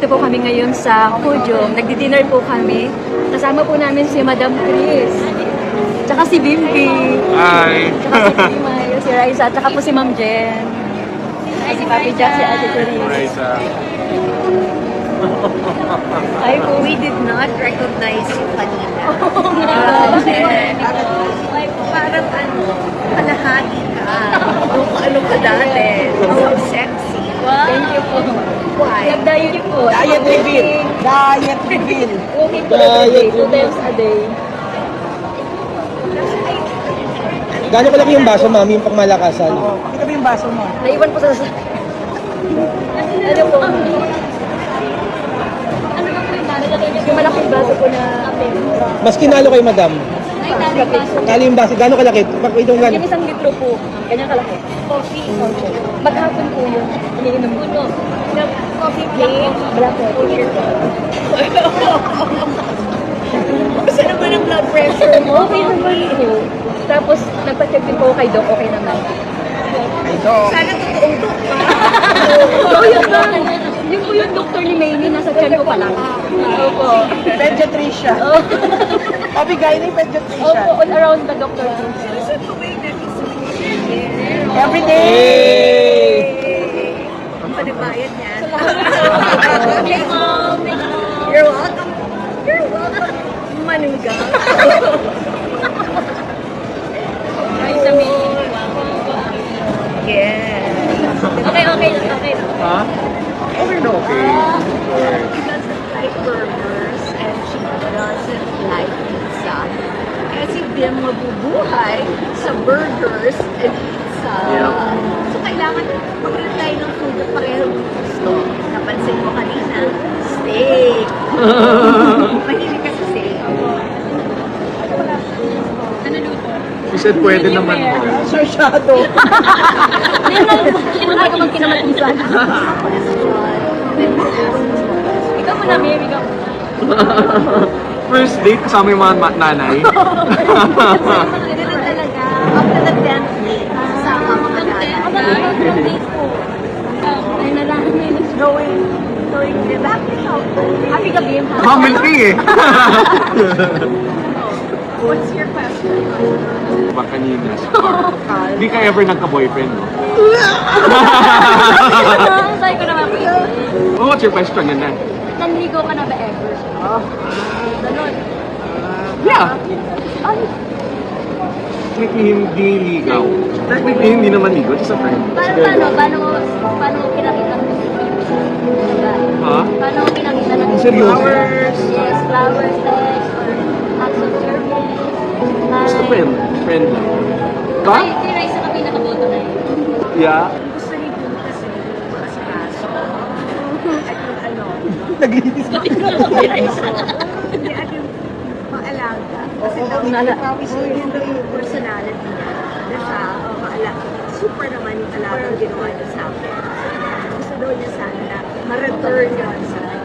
nandito po kami ngayon sa podium. Nagdi-dinner po kami. Kasama po namin si Madam Chris. Tsaka si Bimbi. Hi! Tsaka si Primay, si Raisa. Tsaka po si Ma'am Jen. Si Papi Jack, si Ate Therese. Raisa. Ay po. We did not recognize you kanina. Parang kalahati ka. Ano ka dati. So sexy. Thank you po. Why? Nag-diet po. Diet reveal. Diet reveal. Walking po every day, 2 times a day. Gano'n kalaki yung baso, mami, yung pangmalakasan? Oo. Pakita mo yung baso mo. Naiwan po sa ano po? Yung malaking baso po na Mas kinalo kay madam. kape. Kali yung baso, gano'n kalaki? Pakita mo gano'n. Yung isang litro po, ganyan kalaki. Coffee. Maghapon po yun. Iniinom po. No. Coffee plain, black coffee. Gusto naman ang blood pressure mo. Okay naman po. Tapos, nagpa-check din po kay Doc, okay naman. Sana totoong to. Oo, yun lang. Yun po yung doktor ni Maymie, nasa tiyan ko pa lang. Opo. Pediatrician. Pabigay na yung pediatrician. Opo, all around the doctor. Listen to me, that is Every day! Ang panibayad niyan. Okay, Mom. You're welcome. You're welcome. Manungga. Nice to meet you. Yes. Okay. Ha? Okay na okay. She doesn't like burgers and she doesn't like pizza. Kasi di mabubuhay sa burgers and pizza. Yeah. So kailangan mag-rin tayo ng food na pareho gusto. Napansin mo kanina, steak. Mahilig ka sa steak. She said pwede naman mo. Sir Shadow. Hindi na naman kinamatisan. Ikaw muna, Mary. Ikaw muna. First date kasama yung mga nanay. Ganun talaga. After the 10th date, kasama mga nanay. Ay, nalaman Going back to Happy gabi. Family eh. What's your question? Diba kanina? Hindi ka ever nagka-boyfriend, no? Sabi ko naman, Oh, what's your question yun na? nanligo ka na ba ever? Ganon. Yeah. Technically hindi ligaw. Technically hindi naman ligaw, just a friend. Paano mo pinakita ng Ha? Paano mo pinakita ng Seryoso? flowers? Yes, flowers, text, or acts of service. Just a friend. Friend lang. Ba? Ay, kay Raisa ka pinakaboto na yun. Yeah. Gusto ni Boom kasi mas kaso. At yung Naglinis na. hindi at yung maalaga. Kasi daw yun daw yung personality niya. Na siya, maalaga. Super naman yung alagang ginawa niya sa akin. Gusto daw niya sana na ma-return yun sa